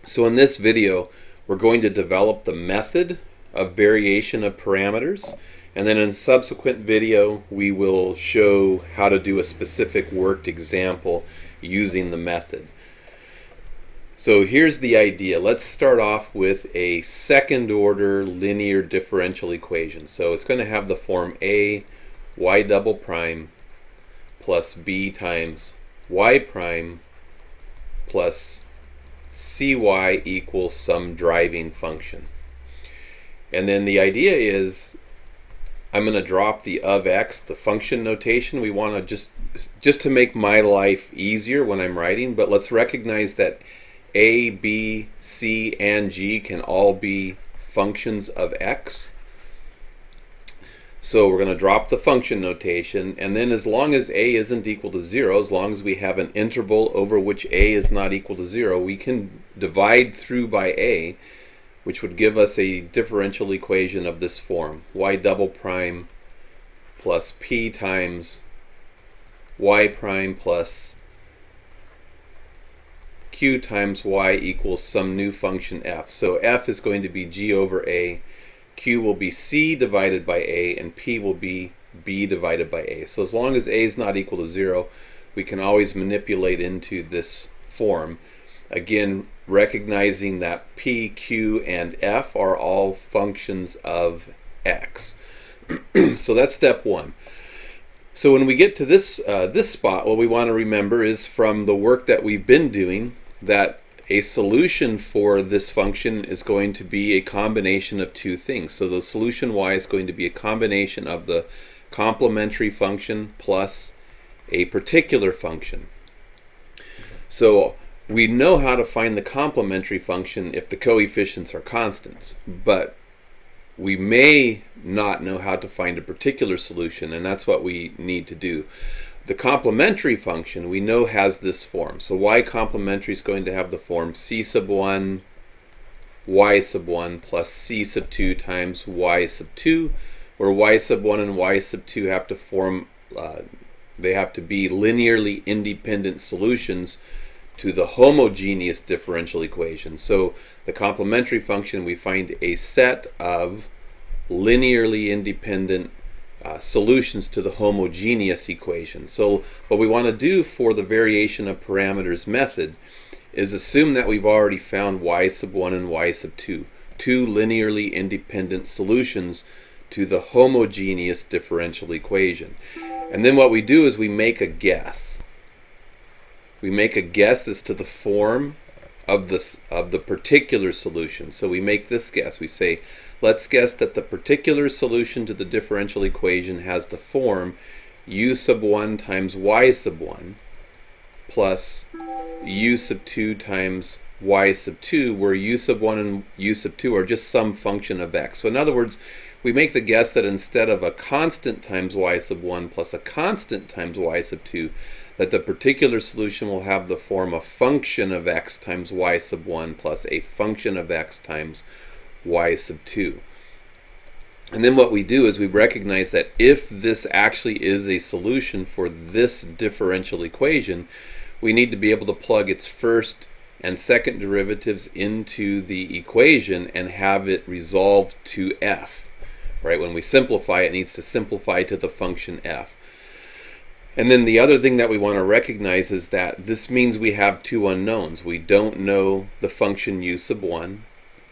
So in this video, we're going to develop the method of variation of parameters, and then in a subsequent video we will show how to do a specific worked example using the method. So here's the idea. Let's start off with a second order linear differential equation. So it's going to have the form a y double prime plus b times y prime plus cy equals some driving function. And then the idea is I'm going to drop the of x, the function notation. We want to just to make my life easier when I'm writing, but let's recognize that a, b, c, and g can all be functions of x. So we're going to drop the function notation, and then as long as a isn't equal to 0, as long as we have an interval over which a is not equal to 0, we can divide through by a, which would give us a differential equation of this form: y double prime plus p times y prime plus q times y equals some new function f. So f is going to be g over a, q will be c divided by a, and p will be b divided by a. So as long as a is not equal to 0, we can always manipulate into this form. Again, recognizing that p, q, and f are all functions of x. So that's step one. So when we get to this spot, what we want to remember is from the work that we've been doing that a solution for this function is going to be a combination of two things. So the solution y is going to be a combination of the complementary function plus a particular function. So we know how to find the complementary function if the coefficients are constants, but we may not know how to find a particular solution, and that's what we need to do. The complementary function we know has this form. So y complementary is going to have the form c sub 1 y sub 1 plus c sub 2 times y sub 2, where y sub 1 and y sub 2 have to form, they have to be linearly independent solutions to the homogeneous differential equation. So the complementary function, we find a set of linearly independent solutions to the homogeneous equation. So what we want to do for the variation of parameters method is assume that we've already found y sub 1 and y sub 2, two linearly independent solutions to the homogeneous differential equation. And then what we do is we make a guess. We make a guess as to the form of the particular solution. So we make this guess. We say, let's guess that the particular solution to the differential equation has the form u sub 1 times y sub 1 plus u sub 2 times y sub 2, where u sub 1 and u sub 2 are just some function of x. So in other words, we make the guess that instead of a constant times y sub 1 plus a constant times y sub 2, that the particular solution will have the form of function of x times y sub 1 plus a function of x times y sub 2. And then what we do is we recognize that if this actually is a solution for this differential equation, we need to be able to plug its first and second derivatives into the equation and have it resolve to f. Right? When we simplify, it needs to simplify to the function f. And then the other thing that we want to recognize is that this means we have two unknowns. We don't know the function u sub 1,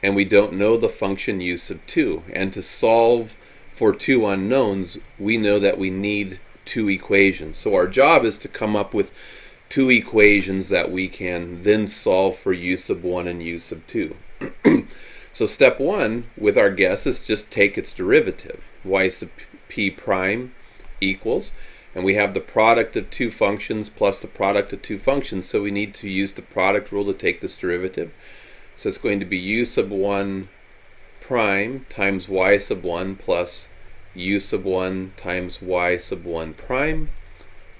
and we don't know the function u sub 2. And to solve for two unknowns, we know that we need two equations. So our job is to come up with two equations that we can then solve for u sub 1 and u sub 2. So step one with our guess is just take its derivative. Y sub p prime equals, and we have the product of two functions plus the product of two functions, so we need to use the product rule to take this derivative. So it's going to be u sub 1 prime times y sub 1 plus u sub 1 times y sub 1 prime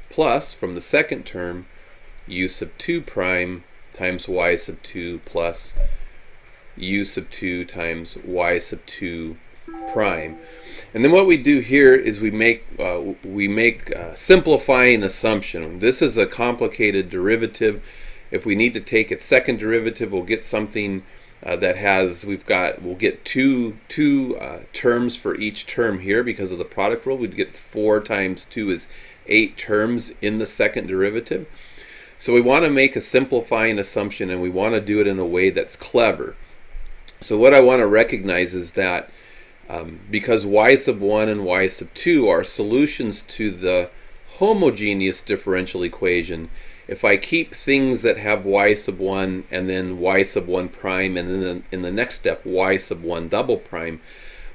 plus, from the second term, u sub 2 prime times y sub 2 plus u sub 2 times y sub 2 prime. And then what we do here is we make simplifying assumption. This is a complicated derivative, If we need to take its second derivative, we'll get something that has, we'll get two terms for each term here because of the product rule. We'd get 4 times 2 is 8 terms in the second derivative. So we want to make a simplifying assumption, and we want to do it in a way that's clever. So what I want to recognize is that because y sub 1 and y sub 2 are solutions to the homogeneous differential equation, if I keep things that have y sub 1 and then y sub 1 prime and then in the next step y sub 1 double prime,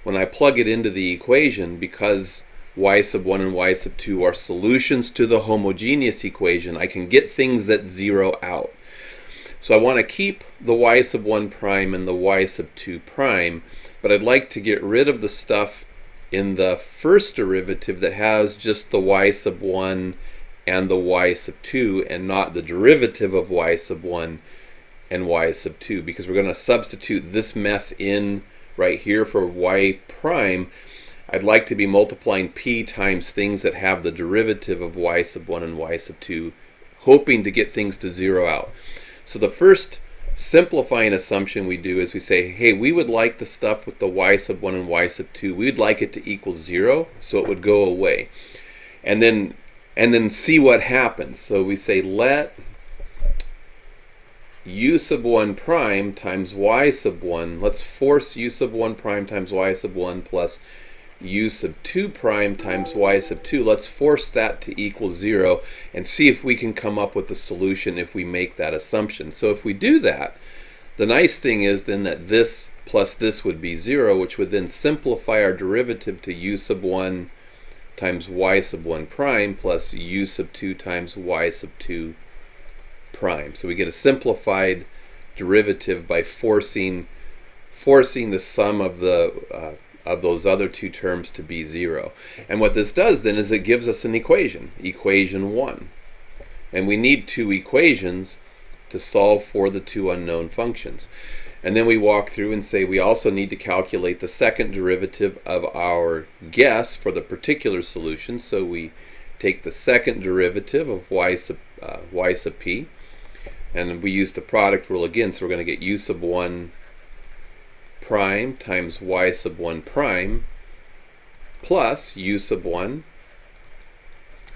when I plug it into the equation, because y sub 1 and y sub 2 are solutions to the homogeneous equation, I can get things that zero out. So I want to keep the y sub 1 prime and the y sub 2 prime, but I'd like to get rid of the stuff in the first derivative that has just the y sub 1 and the y sub 2 and not the derivative of y sub 1 and y sub 2, because we're going to substitute this mess in right here for y prime. I'd like to be multiplying p times things that have the derivative of y sub 1 and y sub 2, hoping to get things to zero out. So the first simplifying assumption we do is we say, hey, we would like the stuff with the y sub 1 and y sub 2, we'd like it to equal 0, so it would go away. And then see what happens. So we say let u sub 1 prime times y sub 1, let's force u sub 1 prime times y sub 1 plus u sub 2 prime times y sub 2, let's force that to equal 0 and see if we can come up with a solution if we make that assumption. So if we do that, the nice thing is then that this plus this would be 0, which would then simplify our derivative to u sub 1 times y sub 1 prime plus u sub 2 times y sub 2 prime. So we get a simplified derivative by forcing the sum of those other two terms to be 0. And what this does then is it gives us an equation 1. And we need 2 equations to solve for the 2 unknown functions. And then we walk through and say we also need to calculate the second derivative of our guess for the particular solution. So we take the second derivative of y sub p, and we use the product rule again. So we're going to get u sub 1 prime times y sub 1 prime plus u sub 1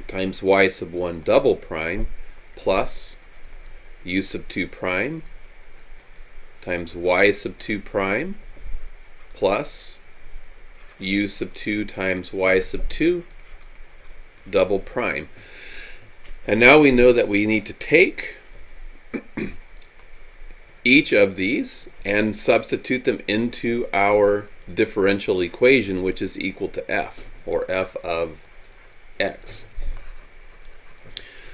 times y sub 1 double prime plus u sub 2 prime times y sub 2 prime plus u sub 2 times y sub 2 double prime. And now we know that we need to take each of these and substitute them into our differential equation, which is equal to f, or f of x.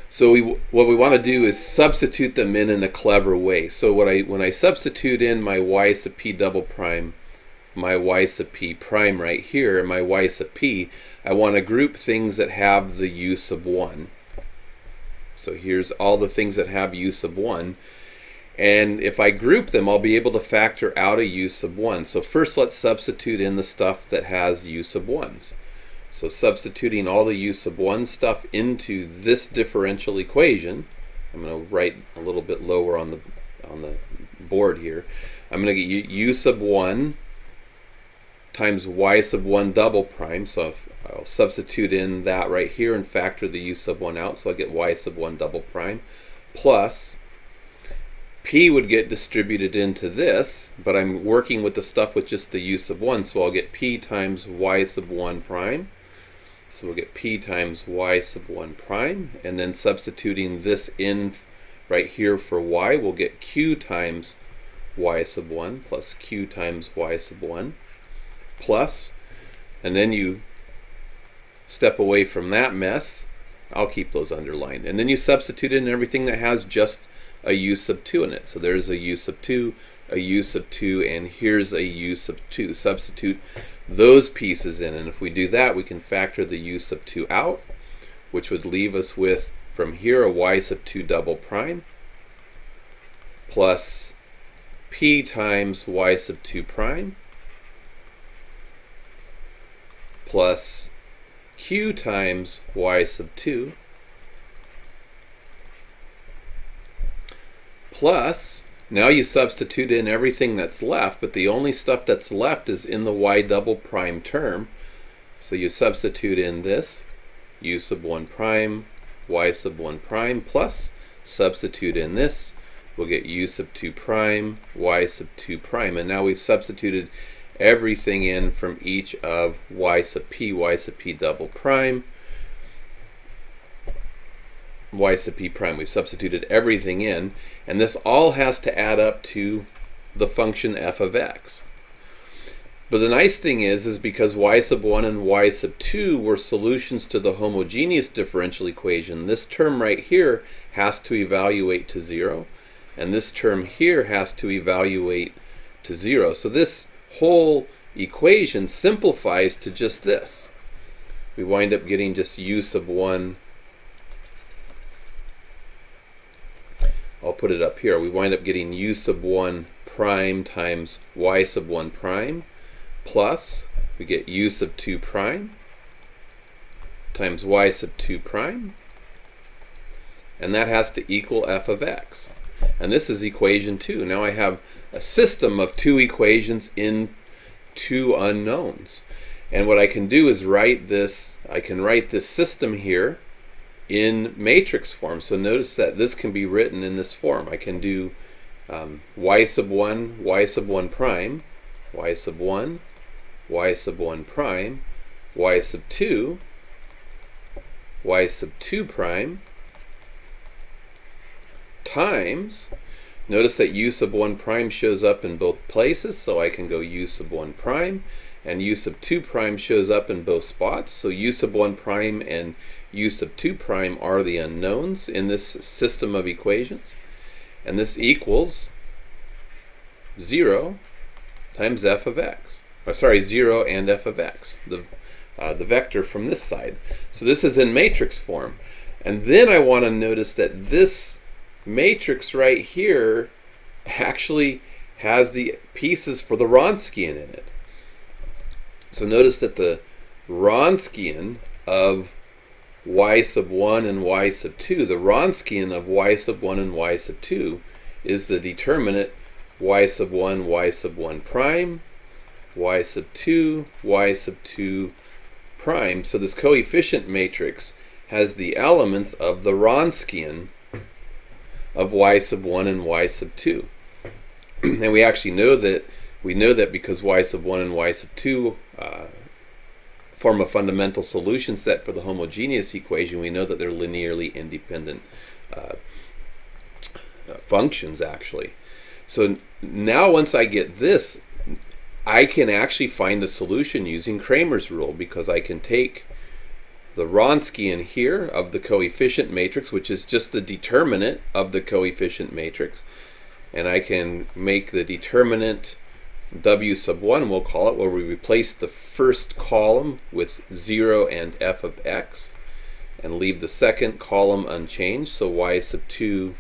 So what we want to do is substitute them in a clever way. So when I substitute in my y sub p double prime, my y sub p prime right here, my y sub p, I want to group things that have the u sub 1. So here's all the things that have u sub 1. And if I group them, I'll be able to factor out a u sub 1. So first let's substitute in the stuff that has u sub 1s. So substituting all the u sub 1 stuff into this differential equation, I'm going to write a little bit lower on the board here. I'm going to get u sub 1 times y sub 1 double prime. So I'll substitute in that right here and factor the u sub 1 out. So I'll get y sub 1 double prime plus p would get distributed into this, but I'm working with the stuff with just the u sub 1, so I'll get p times y sub 1 prime. So we'll get p times y sub 1 prime, and then substituting this in right here for y, we'll get q times y sub 1 plus q times y sub 1 plus, and then you step away from that mess. I'll keep those underlined. And then you substitute in everything that has just a u sub 2 in it. So there's a u sub 2, a u sub 2, and here's a u sub 2. Substitute those pieces in, and if we do that, we can factor the u sub 2 out, which would leave us with, from here, a y sub 2 double prime plus p times y sub 2 prime plus q times y sub 2 plus, now you substitute in everything that's left, but the only stuff that's left is in the y double prime term. So you substitute in this, u sub 1 prime, y sub 1 prime, plus substitute in this, we'll get u sub 2 prime, y sub 2 prime. And now we've substituted everything in from each of y sub p double prime, y sub p prime. We substituted everything in, and this all has to add up to the function f of x. But the nice thing is because y sub 1 and y sub 2 were solutions to the homogeneous differential equation, this term right here has to evaluate to 0, and this term here has to evaluate to 0. So this whole equation simplifies to just this. We wind up getting just u sub 1. I'll put it up here. We wind up getting u sub 1 prime times y sub 1 prime, plus we get u sub 2 prime times y sub 2 prime, and that has to equal f of x. And this is equation 2. Now I have a system of two equations in two unknowns. And what I can do is write this, I can write this system here in matrix form. So notice that this can be written in this form. I can do y sub 1, y sub 1 prime, y sub 1, y sub 1 prime, y sub 2, y sub 2 prime, times, notice that u sub 1 prime shows up in both places, so I can go u sub 1 prime, and u sub 2 prime shows up in both spots, so u sub 1 prime and u sub 2 prime are the unknowns in this system of equations, and this equals 0 times f of x. Or sorry, 0 and f of x, the vector from this side. So this is in matrix form. And then I want to notice that this matrix right here actually has the pieces for the Wronskian in it. So notice that the Wronskian of y sub 1 and y sub 2, the Wronskian of y sub 1 and y sub 2 is the determinant y sub 1, y sub 1 prime, y sub 2, y sub 2 prime. So this coefficient matrix has the elements of the Wronskian of y sub 1 and y sub 2. And we actually know that because y sub 1 and y sub 2 form a fundamental solution set for the homogeneous equation, we know that they're linearly independent functions actually. So now once I get this, I can actually find the solution using Cramer's rule, because I can take the Wronskian here of the coefficient matrix, which is just the determinant of the coefficient matrix, and I can make the determinant w sub 1, we'll call it, where we replace the first column with 0 and f of x, and leave the second column unchanged, so y sub 2,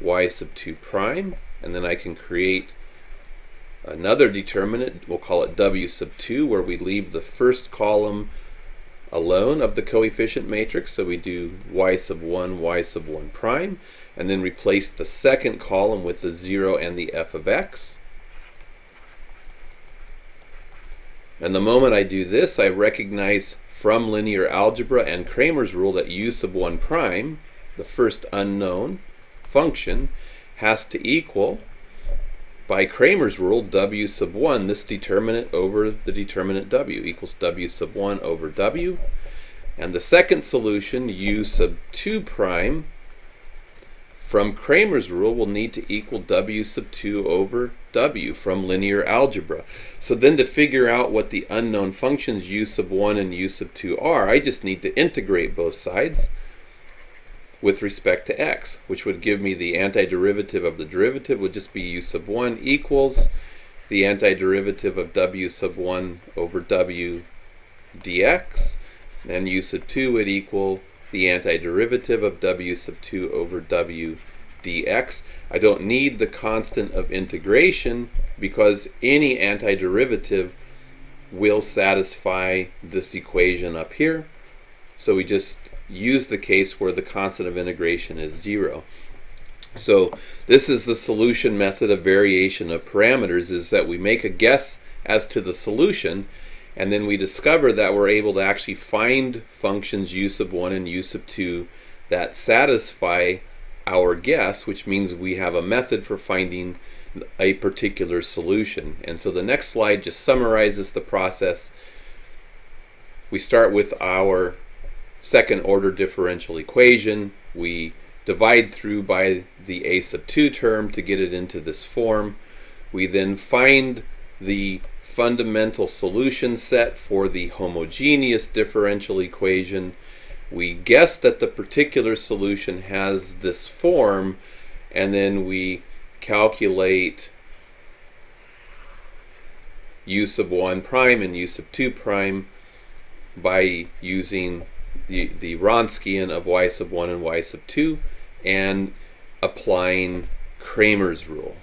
y sub 2 prime, and then I can create another determinant, we'll call it w sub 2, where we leave the first column alone of the coefficient matrix, so we do y sub 1, y sub 1 prime, and then replace the second column with the 0 and the f of x. And the moment I do this, I recognize from linear algebra and Cramer's rule that u sub 1 prime, the first unknown function, has to equal, by Cramer's rule, w sub 1, this determinant over the determinant w, equals w sub 1 over w. And the second solution, u sub 2 prime, from Cramer's rule will need to equal w sub 2 over w from linear algebra. So then to figure out what the unknown functions u sub 1 and u sub 2 are, I just need to integrate both sides with respect to x, which would give me the antiderivative of the derivative would just be u sub 1 equals the antiderivative of w sub 1 over w dx, and u sub 2 would equal the antiderivative of w sub 2 over w dx. I don't need the constant of integration because any antiderivative will satisfy this equation up here. So we just use the case where the constant of integration is 0. So this is the solution method of variation of parameters, is that we make a guess as to the solution, and then we discover that we're able to actually find functions u sub 1 and u sub 2 that satisfy our guess, which means we have a method for finding a particular solution. And so the next slide just summarizes the process. We start with our second order differential equation. We divide through by the a sub 2 term to get it into this form. We then find the fundamental solution set for the homogeneous differential equation. We guess that the particular solution has this form, and then we calculate u sub 1 prime and u sub 2 prime by using the Wronskian of y sub 1 and y sub 2 and applying Kramer's rule.